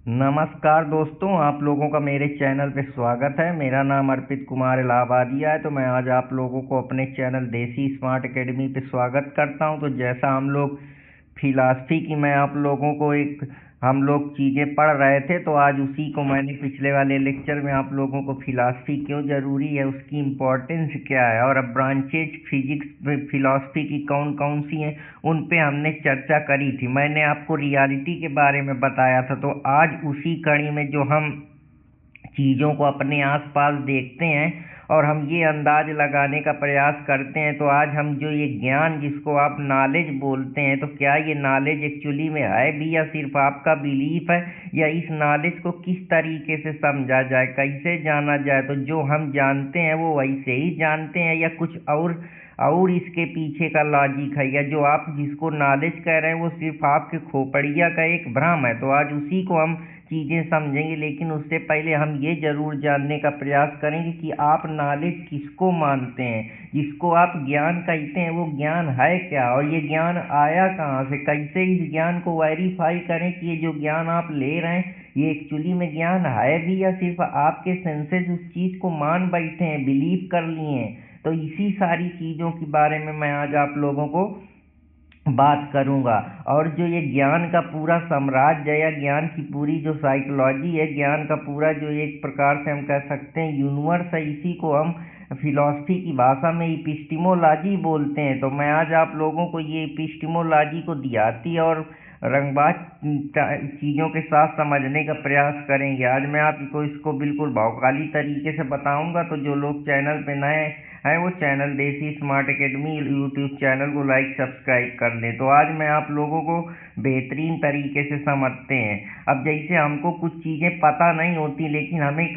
नमस्कार दोस्तों, आप लोगों का मेरे चैनल पे स्वागत है। मेरा नाम अर्पित कुमार इलाहाबादिया है। तो मैं आज आप लोगों को अपने चैनल देसी स्मार्ट एकेडमी पे स्वागत करता हूं। तो जैसा हम लोग फिलॉसफी की मैं आप लोगों को हम लोग चीज़ें पढ़ रहे थे, तो आज उसी को मैंने पिछले वाले लेक्चर में आप लोगों को फिलॉसफी क्यों ज़रूरी है, उसकी इम्पोर्टेंस क्या है, और अब ब्रांचेज फिजिक्स फिलॉसफी की कौन कौन सी हैं, उन पे हमने चर्चा करी थी। मैंने आपको रियलिटी के बारे में बताया था। तो आज उसी कड़ी में जो हम चीज़ों को अपने आसपास देखते हैं और हम ये अंदाज लगाने का प्रयास करते हैं, तो आज हम जो ये ज्ञान जिसको आप नॉलेज बोलते हैं, तो क्या ये नॉलेज एक्चुअली में है भी या सिर्फ आपका बिलीफ है, या इस नॉलेज को किस तरीके से समझा जाए, कैसे जाना जाए। तो जो हम जानते हैं वो वैसे ही जानते हैं या कुछ और इसके पीछे का लॉजिक है, या जो आप जिसको नॉलेज कह रहे हैं वो सिर्फ आपके खोपड़िया का एक भ्रम है। तो आज उसी को हम चीज़ें समझेंगे, लेकिन उससे पहले हम ये ज़रूर जानने का प्रयास करेंगे कि आप नॉलेज किसको मानते हैं। जिसको आप ज्ञान कहते हैं वो ज्ञान है क्या, और ये ज्ञान आया कहाँ से, कैसे इस ज्ञान को वेरीफाई करें कि ये जो ज्ञान आप ले रहे हैं ये एक्चुअली में ज्ञान है भी, या सिर्फ आपके सेंसेस उस चीज़ को मान बैठे हैं, बिलीव कर लिए हैं। तो इसी सारी चीज़ों के बारे में मैं आज आप लोगों को बात करूंगा। और जो ये ज्ञान का पूरा साम्राज्य है, या ज्ञान की पूरी जो साइकोलॉजी है, ज्ञान का पूरा जो एक प्रकार से हम कह सकते हैं यूनिवर्स है, इसी को हम फिलॉसफी की भाषा में इपिस्टिमोलॉजी बोलते हैं। तो मैं आज आप लोगों को ये इपिस्टिमोलॉजी को दियाती और रंगबाज चीज़ों के साथ समझने का प्रयास करेंगे। आज मैं आपको इसको बिल्कुल भौकाली तरीके से बताऊंगा। तो जो लोग चैनल पे नए हैं वो चैनल देसी स्मार्ट एकेडमी यूट्यूब चैनल को लाइक सब्सक्राइब कर लें। तो आज मैं आप लोगों को बेहतरीन तरीके से समझते हैं। अब जैसे हमको कुछ चीज़ें पता नहीं होती, लेकिन हमें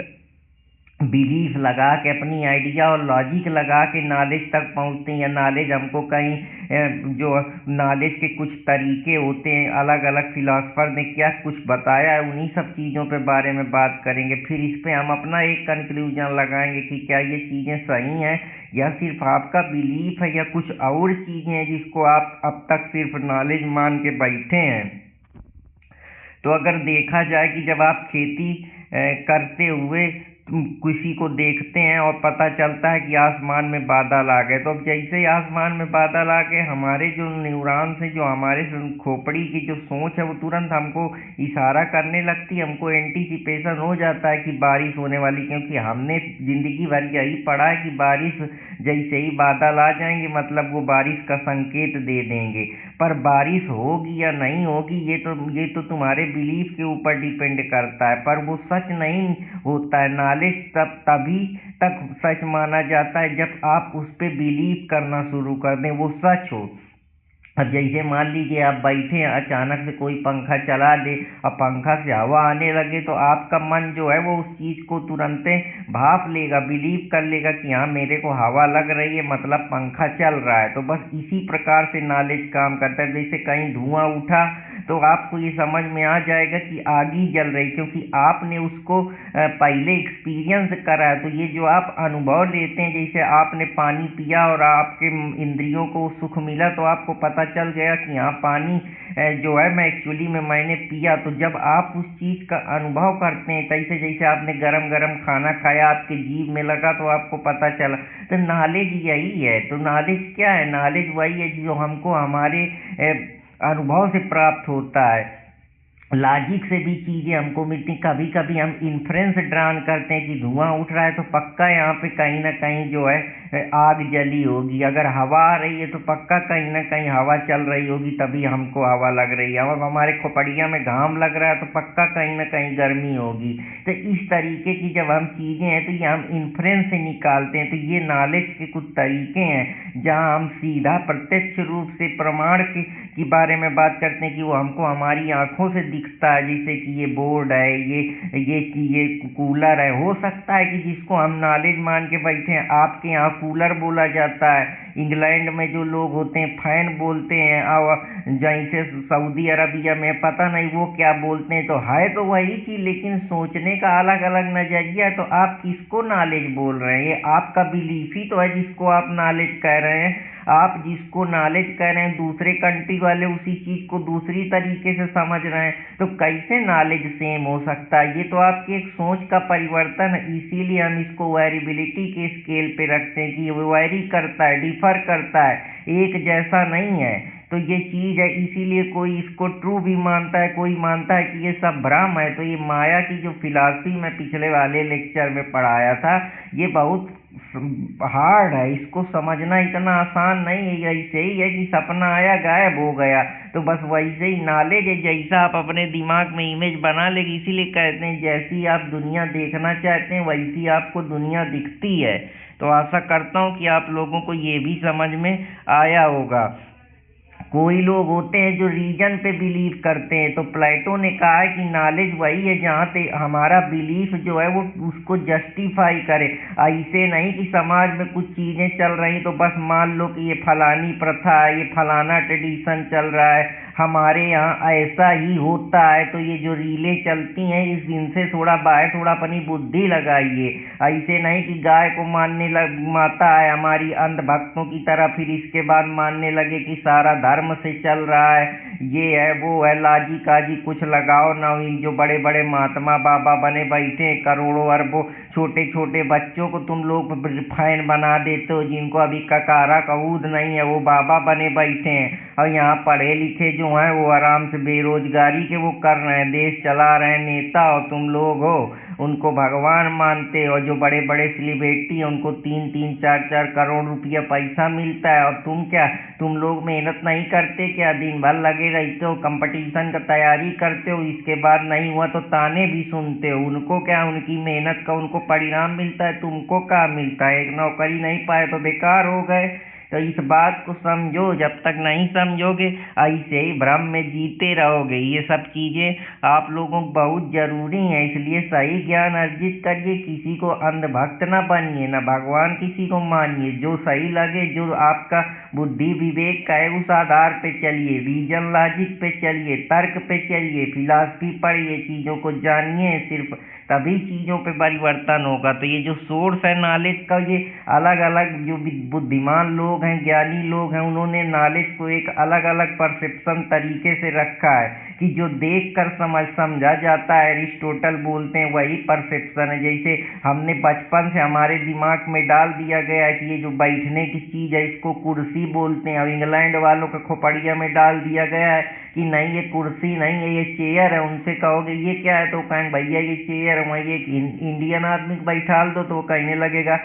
बिलीफ लगा के, अपनी आइडिया और लॉजिक लगा के नॉलेज तक पहुंचते हैं, या नॉलेज हमको कहीं जो नॉलेज के कुछ तरीके होते हैं, अलग अलग फिलोसफर ने क्या कुछ बताया है, उन्हीं सब चीज़ों पे बारे में बात करेंगे। फिर इस पे हम अपना एक कंक्लूजन लगाएंगे कि क्या ये चीज़ें सही हैं, या सिर्फ आपका बिलीफ है, या कुछ और चीज़ें हैं जिसको आप अब तक सिर्फ नॉलेज मान के बैठे हैं। तो अगर देखा जाए कि जब आप खेती करते हुए किसी को देखते हैं और पता चलता है कि आसमान में बादल आ गए, तो अब जैसे ही आसमान में बादल आ गए, हमारे जो न्यूरॉन्स हैं, जो हमारे खोपड़ी की जो सोच है, वो तुरंत हमको इशारा करने लगती है, हमको एंटीसिपेशन हो जाता है कि बारिश होने वाली, क्योंकि हमने जिंदगी भर यही पढ़ा है कि बारिश जैसे ही बादल आ जाएंगे मतलब वो बारिश का संकेत दे देंगे। पर बारिश होगी या नहीं होगी ये तो तुम्हारे बिलीफ के ऊपर डिपेंड करता है, पर वो सच नहीं होता है। नॉलेज तभी तक सच माना जाता है जब आप उस पर बिलीव करना शुरू कर दें, वो सच हो। अब जैसे मान लीजिए आप बैठे हैं, अचानक से कोई पंखा चला दे और पंखा से हवा आने लगे, तो आपका मन जो है वो उस चीज़ को तुरंत भाप लेगा, बिलीव कर लेगा कि हाँ मेरे को हवा लग रही है, मतलब पंखा चल रहा है। तो बस इसी प्रकार से नॉलेज काम करता है। जैसे कहीं धुआं उठा तो आपको ये समझ में आ जाएगा कि आग ही जल रही, क्योंकि आपने उसको पहले एक्सपीरियंस करा है। तो ये जो आप अनुभव लेते हैं, जैसे आपने पानी पिया और आपके इंद्रियों को सुख मिला, तो आपको पता चल गया कि हाँ पानी जो है मैंने पिया। तो जब आप उस चीज़ का अनुभव करते हैं, तैसे जैसे आपने गरम गरम खाना खाया, आपके जीभ में लगा तो आपको पता चला। तो नॉलेज यही है। तो नॉलेज क्या है? नॉलेज वही है जो हमको हमारे अनुभव से प्राप्त होता है। लॉजिक से भी चीज़ें हमको मिलती। कभी कभी हम इन्फ्रेंस ड्रान करते हैं कि धुआं उठ रहा है तो पक्का यहाँ पे कहीं ना कहीं जो है आग जली होगी। अगर हवा आ रही है तो पक्का कहीं ना कहीं हवा चल रही होगी, तभी हमको हवा लग रही है। और हमारे खोपड़िया में घाम लग रहा है तो पक्का कहीं ना कहीं गर्मी होगी। तो इस तरीके की जब हम चीज़ें हैं तो ये हम इन्फ्रेंस से निकालते हैं। तो ये नॉलेज के कुछ तरीके हैं जहाँ हम सीधा प्रत्यक्ष रूप से प्रमाण के बारे में बात करते हैं कि वो हमको हमारी आंखों से दिखता है। जैसे कि ये बोर्ड है, ये कूलर है। हो सकता है कि जिसको हम नॉलेज मान के बैठे हैं, आपके यहाँ कूलर बोला जाता है, इंग्लैंड में जो लोग होते हैं फैन बोलते हैं, और जैसे सऊदी अरबिया में पता नहीं वो क्या बोलते हैं। तो है तो वही चीज, लेकिन सोचने का अलग अलग नजरिया है। तो आप किसको नॉलेज बोल रहे हैं? ये आपका बिलीफ ही तो है जिसको आप नॉलेज कह रहे हैं। आप जिसको नॉलेज कह रहे हैं दूसरे कंट्री वाले उसी चीज को दूसरी तरीके से समझ रहे हैं, तो कैसे नॉलेज सेम हो सकता है? ये तो आपकी एक सोच का परिवर्तन है। इसीलिए हम इसको वेरिएबिलिटी के स्केल पे रखते हैं कि ये वेरी करता है, डिफर करता है, एक जैसा नहीं है। तो ये चीज है, इसीलिए कोई इसको ट्रू भी मानता है, कोई मानता है कि ये सब भ्रम है। तो ये माया की जो फिलॉसफी मैं पिछले वाले लेक्चर में पढ़ाया था, ये बहुत हार्ड है, इसको समझना इतना आसान नहीं है। ऐसे ही है कि सपना आया गायब हो गया, तो बस वैसे ही नॉलेज है, जैसा आप अपने दिमाग में इमेज बना लेंगे। इसीलिए कहते हैं जैसी आप दुनिया देखना चाहते हैं वैसी आपको दुनिया दिखती है। तो आशा करता हूँ कि आप लोगों को ये भी समझ में आया होगा। कोई लोग होते हैं जो रीजन पे बिलीव करते हैं, तो प्लेटो ने कहा है कि नॉलेज वही है जहाँ पे हमारा बिलीफ जो है वो उसको जस्टिफाई करे। ऐसे नहीं कि समाज में कुछ चीजें चल रही तो बस मान लो कि ये फलानी प्रथा है, ये फलाना ट्रेडिशन चल रहा है, हमारे यहाँ ऐसा ही होता है, तो ये जो रीलें चलती हैं इस इनसे थोड़ा बाहर थोड़ा अपनी बुद्धि लगाइए। ऐसे नहीं कि गाय को मानने माता है हमारी अंधभक्तों की तरह, फिर इसके बाद मानने लगे कि सारा धर्म से चल रहा है, ये है वो है, लाजी काजी कुछ लगाओ ना। इन जो बड़े बड़े महात्मा बाबा बने बैठे हैं, करोड़ों अरबों छोटे छोटे बच्चों को तुम लोग फैन बना देते हो, जिनको अभी ककारा कऊद नहीं है वो बाबा बने बैठे हैं। और यहाँ पढ़े लिखे जो हैं वो आराम से बेरोजगारी के वो कर रहे हैं, देश चला रहे हैं नेता, और तुम लोग हो उनको भगवान मानते हो। जो बड़े बड़े सेलिब्रिटी हैं उनको 3-3 4-4 करोड़ रुपया पैसा मिलता है, और तुम क्या, तुम लोग मेहनत नहीं करते क्या? दिन भर लगे रहते हो, कंपटीशन का तैयारी करते हो, इसके बाद नहीं हुआ तो ताने भी सुनते हो। उनको क्या, उनकी मेहनत का उनको परिणाम मिलता है, तुमको क्या मिलता है? एक नौकरी नहीं पाए तो बेकार हो गए। तो इस बात को समझो, जब तक नहीं समझोगे ऐसे ही भ्रम में जीते रहोगे। ये सब चीजें आप लोगों को बहुत जरूरी है, इसलिए सही ज्ञान अर्जित करिए, किसी को अंधभक्त ना बनिए, ना भगवान किसी को मानिए। जो सही लगे, जो आपका बुद्धि विवेक का है उस आधार पे चलिए, रीजन लॉजिक पे चलिए, तर्क पे चलिए, फिलॉसफी पढ़िए, चीजों को जानिए, सिर्फ तभी चीजों पे परिवर्तन होगा। तो ये जो सोर्स है नॉलेज का, ये अलग अलग जो बुद्धिमान लोग हैं, ज्ञानी लोग हैं, उन्होंने नॉलेज को एक अलग अलग परसेप्शन तरीके से रखा है कि जो देख कर समझा जाता है, एरिस्टोटल बोलते हैं वही परसेप्शन है। जैसे हमने बचपन से हमारे दिमाग में डाल दिया गया है कि ये जो बैठने की चीज है इसको कुर्सी बोलते हैं, और इंग्लैंड वालों के खोपड़िया में डाल दिया गया है कि नहीं ये कुर्सी नहीं है, ये चेयर है। उनसे कहोगे ये क्या है तो कहेंगे भैया ये चेयर है। वही एक इंडियन आदमी को बैठा दो तो वो कहने लगेगा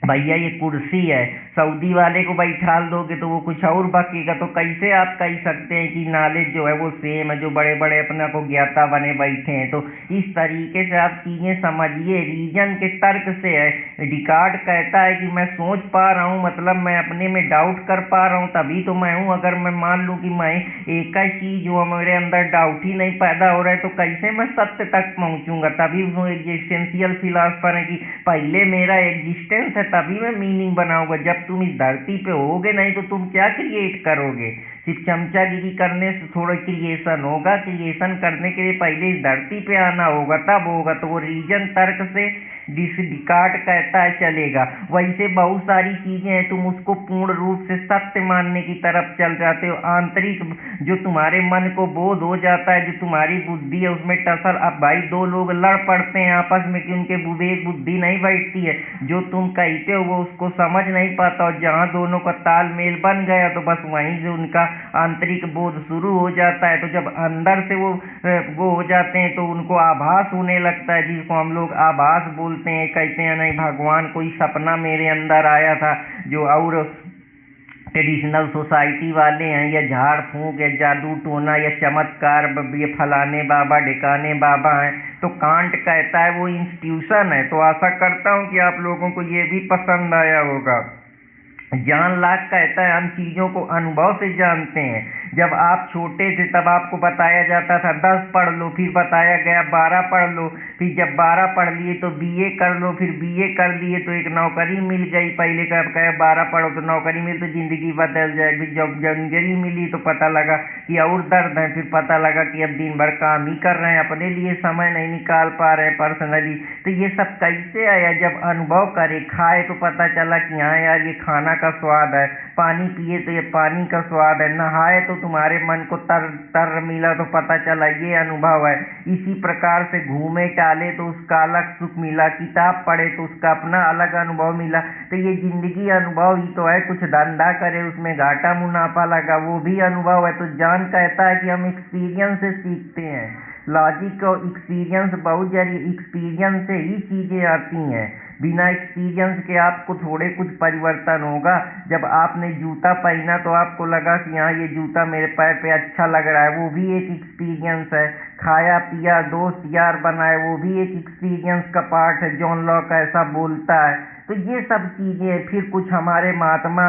भैया ये कुर्सी है। सऊदी वाले को बैठाल दोगे तो वो कुछ और बकेगा। तो कैसे आप कह सकते हैं कि नॉलेज जो है वो सेम है, जो बड़े बड़े अपने को ज्ञाता बने बैठे हैं? तो इस तरीके से आप चीजें समझिए, रीजन के तर्क से है। डिकार्ड कहता है कि मैं सोच पा रहा हूँ, मतलब मैं अपने में डाउट कर पा रहा हूँ तभी तो मैं हूँ। अगर मैं मान लूँ कि मैं एक ही चीज जो मेरे अंदर डाउट ही नहीं पैदा हो रहा है तो कैसे मैं सत्य तक पहुंचूंगा? तभी वो एग्जिस्टेंशियल फिलॉसफर है कि पहले मेरा एग्जिस्टेंस है तभी मैं मीनिंग बनाऊंगा। जब तुम इस धरती पे होगे नहीं तो तुम क्या क्रिएट करोगे? सिर्फ चमचागिरी करने से थोड़ा क्रिएशन होगा। क्रिएशन करने के लिए पहले इस धरती पे आना होगा, तब होगा। तो वो रीजन तर्क से डिकार्ड कहता है चलेगा। वैसे बहुत सारी चीजें हैं, तुम उसको पूर्ण रूप से सत्य मानने की तरफ चल जाते हो। आंतरिक जो तुम्हारे मन को बोध हो जाता है, जो तुम्हारी बुद्धि है उसमें टसल। अब भाई दो लोग लड़ पड़ते हैं आपस में कि उनके विवेक बुद्धि नहीं बैठती है, जो तुम कहते हो वो उसको समझ नहीं पाता, और जहाँ दोनों का तालमेल बन गया तो बस वहीं से उनका आंतरिक बोध शुरू हो जाता है। तो जब अंदर से वो हो जाते हैं तो उनको आभास होने लगता है, जिसको हम लोग आभास बोलते हैं। कहते हैं नहीं भगवान कोई सपना मेरे अंदर आया था। जो और ट्रेडिशनल सोसाइटी वाले हैं, या झाड़ फूंक या जादू टोना या चमत्कार, ये फलाने बाबा ढिकाने बाबा हैं, तो कांट कहता है वो इंस्टीट्यूशन है। तो आशा करता हूँ कि आप लोगों को ये भी पसंद आया होगा। जॉन लॉक कहता है हम चीजों को अनुभव से जानते हैं। जब आप छोटे थे तब आपको बताया जाता था 10 पढ़ लो, फिर बताया गया 12 पढ़ लो, फिर जब 12 पढ़ लिए तो बीए कर लो, फिर बीए कर लिए तो एक नौकरी मिल गई। पहले का कहा 12 पढ़ो तो नौकरी मिली तो जिंदगी बदल जाएगी। जब नौकरी मिली तो पता लगा कि और दर्द है, फिर पता लगा कि अब दिन भर काम ही कर रहे हैं, अपने लिए समय नहीं निकाल पा रहे हैं पर्सनली। तो ये सब कैसे आया? जब अनुभव करे, खाए तो पता चला कि हाँ यार ये खाना का स्वाद है, पानी पिए तो ये पानी का स्वाद है, नहाए तो तुम्हारे मन को तर तर मिला तो पता चला ये अनुभव है। इसी प्रकार से घूमे टाले तो उसका अलग सुख मिला, किताब पढ़े तो उसका अपना अलग अनुभव मिला। तो ये जिंदगी अनुभव ही तो है। कुछ धंधा करे उसमें घाटा मुनाफा लगा वो भी अनुभव है। तो जान कहता है कि हम एक्सपीरियंस से सीखते हैं। लॉजिक और एक्सपीरियंस बहुत जरूरी, एक्सपीरियंस से ही चीज़ें आती हैं। बिना एक्सपीरियंस के आपको थोड़े कुछ परिवर्तन होगा। जब आपने जूता पहना तो आपको लगा कि हाँ ये जूता मेरे पैर पे अच्छा लग रहा है, वो भी एक एक्सपीरियंस है। खाया पिया दोस्त यार बनाए वो भी एक एक्सपीरियंस का पार्ट है। जॉन लॉक ऐसा बोलता है। तो ये सब चीज़ें फिर कुछ हमारे महात्मा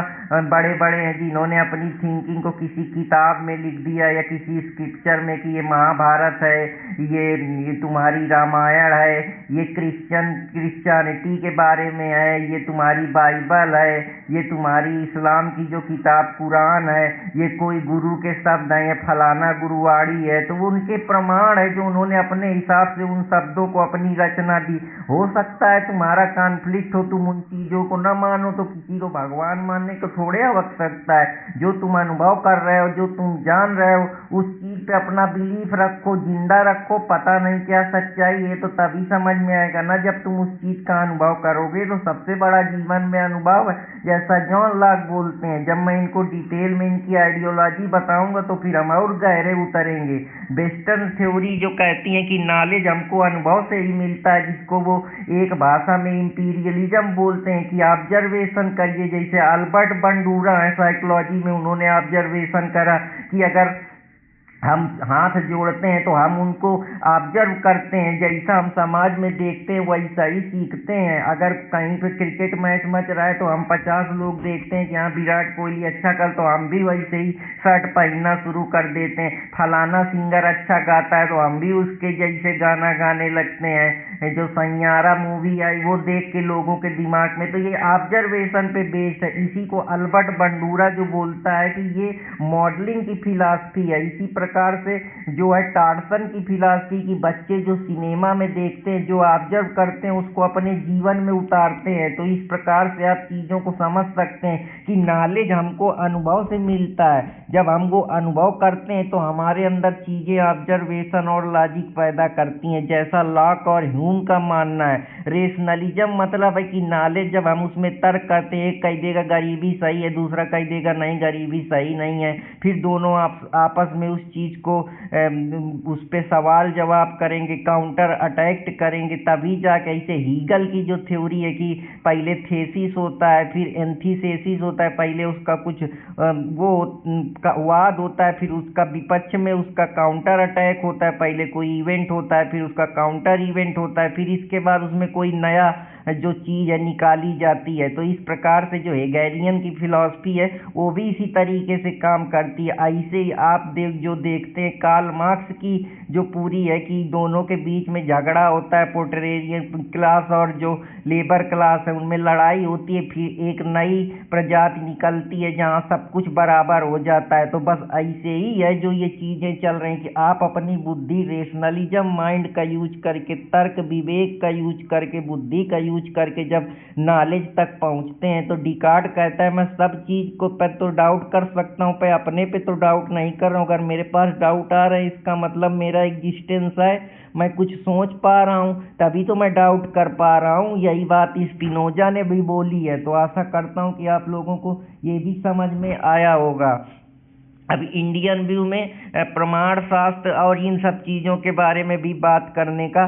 बड़े बड़े हैं जिन्होंने अपनी थिंकिंग को किसी किताब में लिख दिया या किसी स्क्रिप्चर में कि ये महाभारत है, ये तुम्हारी रामायण है, ये क्रिश्चियनिटी के बारे में है, ये तुम्हारी बाइबल है, ये तुम्हारी इस्लाम की जो किताब कुरान है, ये कोई गुरु के शब्द हैं, ये फलाना गुरुवाणी है। तो वो उनके प्रमाण है जो उन्होंने अपने हिसाब से उन शब्दों को अपनी रचना दी। हो सकता है तुम्हारा कॉन्फ्लिक्ट हो, तुम उन चीज़ों को न मानो तो किसी को भगवान मानने को थोड़े आवश्यकता है। जो तुम अनुभव कर रहे हो, जो तुम जान रहे हो, उस चीज़ पे अपना बिलीफ रखो, जिंदा रखो। पता नहीं क्या सच्चाई है तो तभी समझ में आएगा ना जब तुम उस चीज़ का अनुभव करोगे। तो सबसे बड़ा जीवन में अनुभव है, जैसा जॉन लॉक बोलते हैं। जब मैं इनको डिटेल में इनकी आइडियोलॉजी बताऊंगा तो फिर हम और गहरे उतरेंगे। वेस्टर्न थ्योरी जो कहती है कि नॉलेज हमको अनुभव से ही मिलता है, जिसको वो एक भाषा में इंपीरियलिज्म बोलते हैं कि ऑब्जर्वेशन करिए। जैसे अल्बर्ट बंडूरा है साइकोलॉजी में, उन्होंने ऑब्जर्वेशन करा कि अगर हम हाथ जोड़ते हैं तो हम उनको ऑब्जर्व करते हैं, जैसा हम समाज में देखते हैं वैसा ही सीखते हैं। अगर कहीं पे क्रिकेट मैच मच रहा है तो हम 50 लोग देखते हैं कि हाँ विराट कोहली अच्छा कर, तो हम भी वैसे ही शर्ट पहनना शुरू कर देते हैं। फलाना सिंगर अच्छा गाता है तो हम भी उसके जैसे गाना गाने लगते हैं। जो सैयारा मूवी आई वो देख के लोगों के दिमाग में, तो ये ऑब्जर्वेशन पे बेस्ड है। इसी को अल्बर्ट बंडूरा जो बोलता है कि ये मॉडलिंग की फिलॉसफी है। इसी प्रकार से जो है टॉडसन की फिलॉसफी की बच्चे जो सिनेमा में देखते हैं, जो ऑब्जर्व करते हैं, उसको अपने जीवन में उतारते हैं। तो इस प्रकार से आप चीज़ों को समझ सकते हैं कि नॉलेज हमको अनुभव से मिलता है। जब हम वो अनुभव करते हैं तो हमारे अंदर चीज़ें ऑब्जर्वेशन और लॉजिक पैदा करती हैं, जैसा लॉक और ह्यूम का मानना है। रेशनलिज्म मतलब है कि नॉलेज जब हम उसमें तर्क करते हैं, एक कह देगा गरीबी सही है, दूसरा कह देगा नहीं गरीबी सही नहीं है, फिर दोनों आपस में उस चीज़ को उस पे सवाल जवाब करेंगे, काउंटर अटैक करेंगे, तभी जाके ऐसे हीगल की जो थ्योरी है कि पहले थेसिस होता है फिर एंटीथेसिस होता है, पहले उसका कुछ वो वाद होता है, फिर उसका विपक्ष में उसका काउंटर अटैक होता है, पहले कोई इवेंट होता है फिर उसका काउंटर इवेंट होता है, फिर इसके बाद उसमें कोई नया जो चीज़ है निकाली जाती है। तो इस प्रकार से जो हेगेलियन की फिलॉसफी है वो भी इसी तरीके से काम करती है। ऐसे ही आप जो देखते हैं कार्ल मार्क्स की जो पूरी है कि दोनों के बीच में झगड़ा होता है, प्रोलेटारियन क्लास और जो लेबर क्लास है उनमें लड़ाई होती है, फिर एक नई प्रजाति निकलती है जहाँ सब कुछ बराबर हो जाता है। तो बस ऐसे ही है जो ये चीज़ें चल रही हैं कि आप अपनी बुद्धि रेशनलिज्म माइंड का यूज करके, तर्क विवेक का यूज करके, बुद्धि का यूज करके जब नॉलेज तक पहुंचते हैं तो डिकार्ड कहता है मैं सब चीज़ को पर तो डाउट कर सकता हूँ, पर अपने पे तो डाउट नहीं कर रहा हूँ। अगर मेरे पास डाउट आ रहा है इसका मतलब मेरा एग्जिस्टेंस है, मैं कुछ सोच पा रहा हूँ, तभी तो मैं डाउट कर पा रहा हूँ। यही बात स्पिनोजा ने भी बोली है। तो आशा करता हूँ कि आप लोगों को ये भी समझ में आया होगा। अब इंडियन व्यू में प्रमाण शास्त्र और इन सब चीज़ों के बारे में भी बात करने का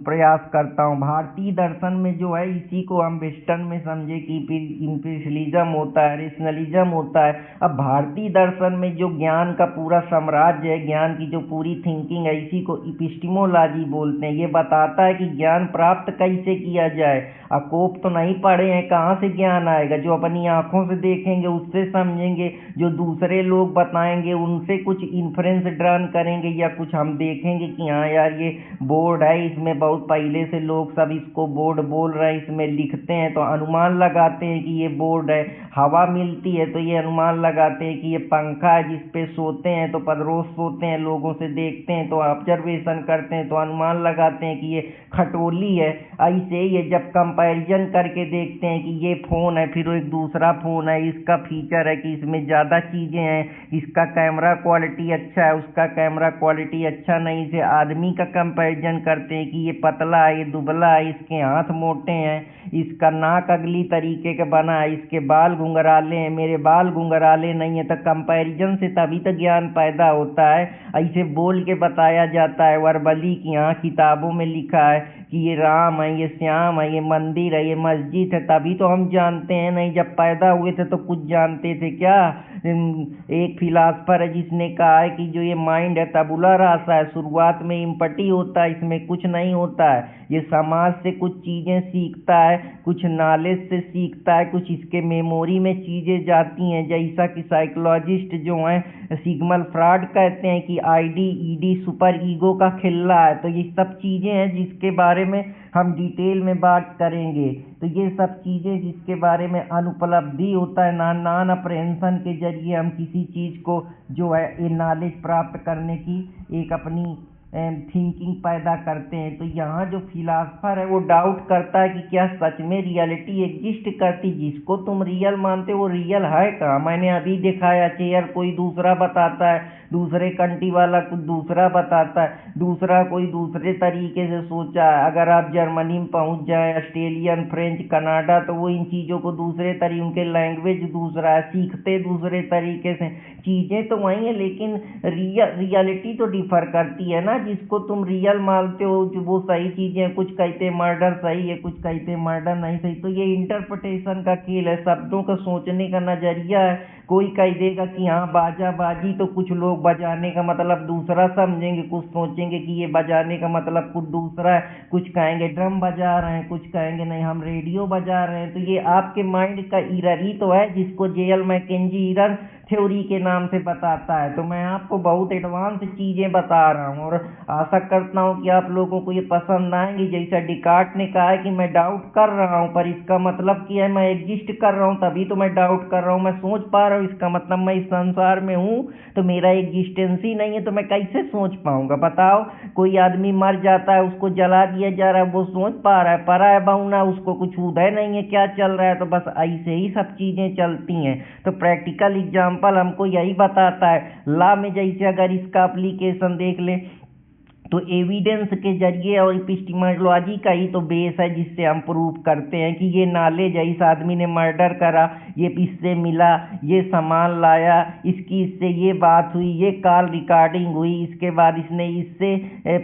प्रयास करता हूँ। भारतीय दर्शन में जो है इसी को हम वेस्टर्न में समझे कि इंपीरियलिज्म होता है, रेशनलिज्म होता है। अब भारतीय दर्शन में जो ज्ञान का पूरा साम्राज्य है, ज्ञान की जो पूरी थिंकिंग है, इसी को इपिस्टिमोलॉजी बोलते हैं। ये बताता है कि ज्ञान प्राप्त कैसे किया जाए। अकोप तो नहीं पढ़े हैं, कहाँ से ज्ञान आएगा? जो अपनी आंखों से देखेंगे उससे समझेंगे, जो दूसरे लोग बताएंगे उनसे कुछ इन्फ्रेंस ड्रन करेंगे, या कुछ हम देखेंगे कि हाँ यार ये बोर्ड है, इसमें बहुत पहले से लोग सब इसको बोर्ड बोल रहे हैं, इसमें लिखते हैं, तो अनुमान लगाते हैं कि ये बोर्ड है। हवा मिलती है तो ये अनुमान लगाते हैं कि ये पंखा है जिस पे सोते हैं, तो रोज सोते हैं, लोगों से देखते हैं तो ऑब्जर्वेशन करते हैं तो अनुमान लगाते हैं कि ये खटोली है। ऐसे ही है, जब कंपैरिजन करके देखते हैं कि ये फ़ोन है, फिर एक दूसरा फ़ोन है, इसका फीचर है कि इसमें ज़्यादा चीज़ें हैं, इसका कैमरा क्वालिटी अच्छा है, उसका कैमरा क्वालिटी अच्छा नहीं, से आदमी का कंपैरिजन करते हैं कि ये पतला है, ये दुबला है, इसके हाथ मोटे हैं, इसका नाक अगली तरीके का बना है, इसके बाल घुंघराले हैं, मेरे बाल घुंघराले नहीं है। तो कंपैरिजन से तभी तो ज्ञान पैदा होता है। ऐसे बोल के बताया जाता है वर्बली कि हाँ किताबों में लिखा है कि ये राम है, ये श्याम है, ये मंदिर है, ये मस्जिद है, तभी तो हम जानते हैं। नहीं, जब पैदा हुए थे तो कुछ जानते थे क्या? एक फिलासफर है जिसने कहा है कि जो ये माइंड है तबुला रासा है, शुरुआत में इम्पटी होता है, इसमें कुछ नहीं होता है। ये समाज से कुछ चीज़ें सीखता है, कुछ नॉलेज से सीखता है, कुछ इसके मेमोरी में चीज़ें जाती हैं। जैसा कि साइकोलॉजिस्ट जो हैं सिग्मंड फ्रॉइड कहते हैं कि आईडी ईडी सुपर ईगो का खिल्ला है। तो ये सब चीज़ें हैं जिसके बारे में हम डिटेल में बात करेंगे। तो ये सब चीज़ें जिसके बारे में अनुपलब्धि होता है, नॉन अप्रहेंशन के जरिए हम किसी चीज़ को जो है ये नॉलेज प्राप्त करने की एक अपनी थिंकिंग पैदा करते हैं। तो यहाँ जो फिलासफर है वो डाउट करता है कि क्या सच में रियलिटी एग्जिस्ट करती? जिसको तुम रियल मानते हो वो रियल है कहाँ? मैंने अभी दिखाया चेयर, कोई दूसरा बताता है, दूसरे कंट्री वाला कुछ दूसरा बताता है, दूसरा कोई दूसरे तरीके से सोचा है। अगर आप जर्मनी में पहुंच जाए, ऑस्ट्रेलियन, फ्रेंच, कनाडा, तो वो इन चीज़ों को दूसरे तरीके, उनके लैंग्वेज दूसरा है, सीखते दूसरे तरीके से। चीज़ें तो वही है लेकिन रियलिटी तो डिफर करती है ना। जिसको तुम रियल मानते हो जो वो सही चीज़ें, कुछ कहते मर्डर सही है, कुछ कहते मर्डर नहीं सही। तो ये इंटरप्रिटेशन का खेल है, शब्दों का सोचने का नज़रिया है। कोई कह देगा कि हाँ बाजा बाजी, तो कुछ लोग बजाने का मतलब दूसरा समझेंगे, कुछ सोचेंगे कि ये बजाने का मतलब कुछ दूसरा है, कुछ कहेंगे ड्रम बजा रहे हैं, कुछ कहेंगे नहीं हम रेडियो बजा रहे हैं। तो ये आपके माइंड का इरर ही तो है, जिसको जेएल मैकेंजी इरर थ्योरी के नाम से बताता है। तो मैं आपको बहुत एडवांस चीज़ें बता रहा हूँ और आशा करता हूँ कि आप लोगों को ये पसंद आएंगी। जैसा डिकार्ट ने कहा है कि मैं डाउट कर रहा हूँ, पर इसका मतलब क्या है? मैं एग्जिस्ट कर रहा हूँ तभी तो मैं डाउट कर रहा हूँ। मैं सोच पा रहा हूँ, इसका मतलब मैं इस संसार में हूँ, तो मेरा एग्जिस्टेंस ही नहीं है, तो मैं कैसे सोच पाऊंगा? बताओ, कोई आदमी मर जाता है, उसको जला दिया जा रहा है, वो सोच पा रहा है? परा है बहुना, उसको कुछ उदय नहीं है क्या चल रहा है। तो बस ऐसे ही सब चीज़ें चलती हैं। तो प्रैक्टिकल एग्जाम्पल हमको यही बताता है। लॉ में जैसे अगर इसका एप्लीकेशन देख ले तो एविडेंस के जरिए और एपिस्टेमोलॉजी का ही तो बेस है जिससे हम प्रूव करते हैं कि ये नॉलेज है। इस आदमी ने मर्डर करा, ये इससे मिला, ये सामान लाया, इसकी इससे ये बात हुई, ये कॉल रिकॉर्डिंग हुई, इसके बाद इसने इससे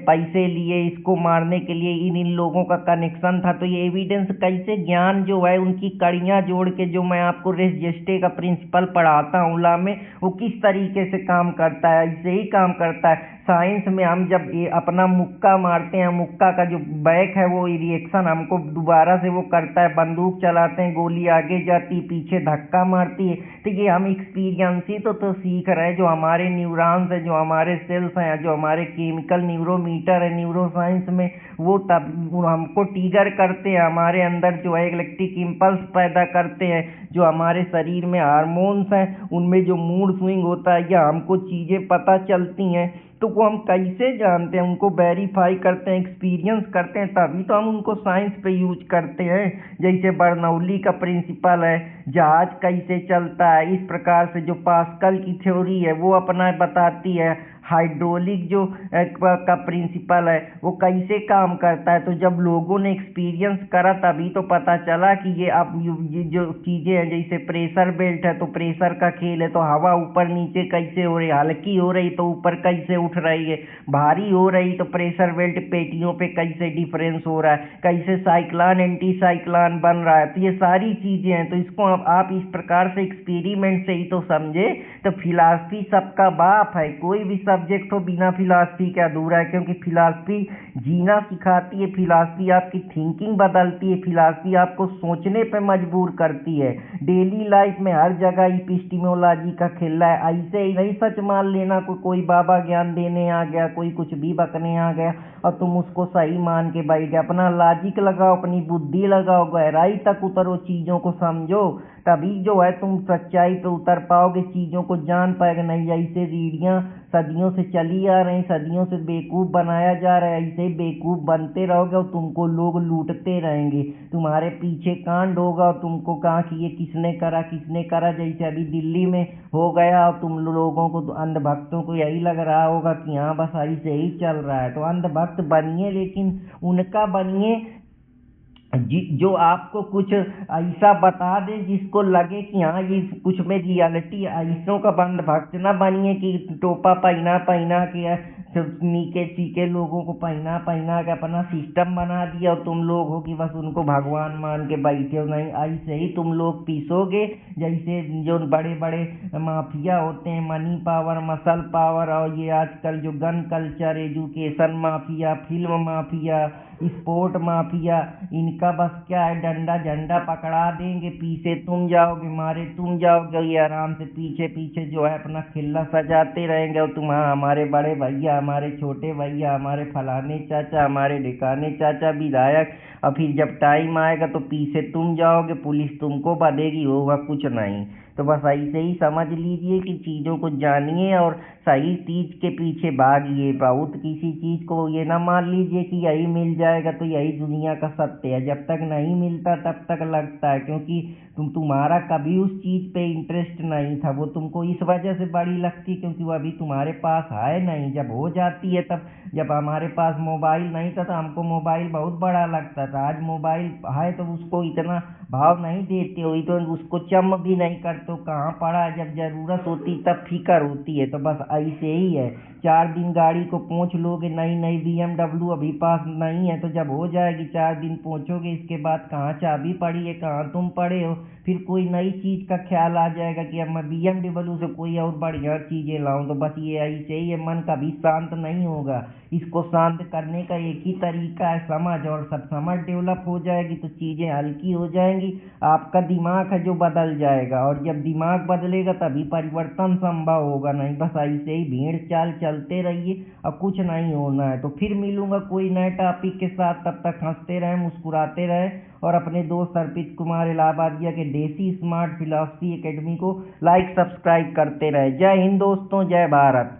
पैसे लिए, इसको मारने के लिए इन लोगों का कनेक्शन था। तो ये एविडेंस कैसे, ज्ञान जो है उनकी कड़ियाँ जोड़ के, जो मैं आपको रेस जेस्टे का प्रिंसिपल पढ़ाता हूँ लॉ में, वो किस तरीके से काम करता है, ऐसे ही काम करता है। साइंस में हम जब ये अपना मुक्का मारते हैं, मुक्का का जो बैक है वो रिएक्शन हमको दोबारा से वो करता है। बंदूक चलाते हैं, गोली आगे जाती, पीछे धक्का मारती है। तो ये हम एक्सपीरियंस ही तो सीख रहे हैं। जो हमारे न्यूरॉन्स है, जो हमारे सेल्स हैं, जो हमारे केमिकल न्यूरोमीटर है न्यूरो साइंस में, वो तब हमको ट्रिगर करते हैं, हमारे अंदर जो है इलेक्ट्रिक इम्पल्स पैदा करते हैं। जो हमारे शरीर में हार्मोन्स हैं उनमें जो मूड स्विंग होता है या हमको चीज़ें पता चलती हैं, तो वो हम कैसे जानते हैं? उनको वेरीफाई करते हैं, एक्सपीरियंस करते हैं, तभी तो हम उनको साइंस पे यूज करते हैं। जैसे बर्नौली का प्रिंसिपल है, जहाज कैसे चलता है, इस प्रकार से जो पास्कल की थ्योरी है वो अपना बताती है। हाइड्रोलिक जो का प्रिंसिपल है वो कैसे काम करता है। तो जब लोगों ने एक्सपीरियंस करा तभी तो पता चला कि ये अब ये जो चीज़ें हैं, जैसे प्रेशर बेल्ट है तो प्रेशर का खेल है, तो हवा ऊपर नीचे कैसे हो रही है, हल्की हो रही तो ऊपर कैसे उठ रही है, भारी हो रही तो प्रेशर बेल्ट पेटियों पे कैसे डिफरेंस हो रहा है, कैसे साइक्लोन एंटी साइक्लोन बन रहा है। तो ये सारी चीज़ें हैं। तो इसको आप इस प्रकार से एक्सपेरिमेंट से ही तो समझे। तो फिलॉसफी सबका बाप है, कोई भी सब सब्जेक्ट हो बिना फिलॉसफी के अधूरा है, क्योंकि फिलॉसफी जीना सिखाती है, फिलॉसफी आपकी थिंकिंग बदलती है, फिलॉसफी आपको सोचने पे मजबूर करती है। डेली लाइफ में हर जगह इपिस्टिमोलॉजी का खेला है। ऐसे ही नहीं सच मान लेना कोई बाबा ज्ञान देने आ गया, कोई कुछ भी बकने आ गया और तुम उसको सही मान के बैठ गए। अपना लॉजिक लगाओ, अपनी बुद्धि लगाओ, गहराई तक उतरो, चीज़ों को समझो, तभी जो है तुम सच्चाई पे उतर पाओगे, चीज़ों को जान पाएगा। नहीं ऐसे रीढ़ियाँ सदियों से चली आ रही, सदियों से बेवकूफ़ बनाया जा रहा है, ऐसे ही बेवकूफ़ बनते रहोगे और तुमको लोग लूटते रहेंगे, तुम्हारे पीछे कांड होगा और तुमको कहा कि ये किसने करा किसने करा। जैसे अभी दिल्ली में हो गया और तुम लोगों को, अंधभक्तों को यही लग रहा होगा कि हाँ बस ऐसे ही चल रहा है। तो अंधभक्त बनिए, लेकिन उनका बनिए जो आपको कुछ ऐसा बता दे जिसको लगे कि हाँ ये कुछ में रियलिटी। ऐसों का बंद भक्त ना बनिए कि टोपा पहना पहना के नीके चीके लोगों को पहना पहना के अपना सिस्टम बना दिया और तुम लोग हो कि बस उनको भगवान मान के बैठे हो। नहीं, ऐसे ही तुम लोग पीसोगे जैसे जो बड़े बड़े माफिया होते हैं, मनी पावर, मसल पावर, और ये आजकल जो gun culture, education mafia, film mafia, sport mafia, इनका बस क्या है, डंडा झंडा पकड़ा देंगे, पीछे तुम जाओगे, मारे तुम जाओगे, ये आराम से पीछे पीछे जो है अपना खिल्ला सजाते रहेंगे और तुम हाँ हमारे बड़े भैया, हमारे छोटे भैया, हमारे फलाने चाचा, हमारे ढिकाने चाचा विधायक। और फिर जब टाइम आएगा तो पीछे तुम जाओगे, पुलिस तुमको बधेगी, होगा कुछ नहीं। तो बस ऐसे ही समझ लीजिए कि चीज़ों को जानिए और सही चीज़ के पीछे भागिए। बहुत किसी चीज़ को ये ना मान लीजिए कि यही मिल जाएगा तो यही दुनिया का सत्य है। जब तक नहीं मिलता तब तक लगता है, क्योंकि तुम्हारा कभी उस चीज़ पे इंटरेस्ट नहीं था, वो तुमको इस वजह से बड़ी लगती क्योंकि वो अभी तुम्हारे पास है नहीं। जब हो जाती है तब, जब हमारे पास मोबाइल नहीं था तो हमको मोबाइल बहुत बड़ा लगता था, आज मोबाइल है तो उसको इतना भाव नहीं देते हो, तो उसको चम भी नहीं करते हो, कहाँ पड़ा है। जब जरूरत होती तब फिक्र होती है। तो बस ऐसे ही है, 4 दिन गाड़ी को पोंछ लोगे, नई नई BMW अभी पास नहीं है, तो जब हो जाएगी 4 दिन पोंछोगे, इसके बाद कहाँ चाबी पड़ी है, कहाँ तुम पड़े हो, फिर कोई नई चीज़ का ख्याल आ जाएगा कि अब मैं BMW से कोई और बढ़िया चीज़ें लाऊं। तो बस ये ऐसे ही है, मन कभी शांत नहीं होगा। इसको शांत करने का एक ही तरीका है, समझ, और सब समझ डेवलप हो जाएगी तो चीज़ें हल्की हो जाएंगी, आपका दिमाग है जो बदल जाएगा, और जब दिमाग बदलेगा तभी परिवर्तन संभव होगा। नहीं बस ऐसे ही भीड़ चाल चलते रहिए और कुछ नहीं होना है। तो फिर मिलूंगा कोई नए टॉपिक के साथ, तब तक हंसते रहें, मुस्कुराते रहें और अपने दोस्त अर्पित कुमार इलाहाबादिया के देसी स्मार्ट फिलॉसफी एकेडमी को लाइक सब्सक्राइब करते रहे। जय हिंद दोस्तों, जय भारत।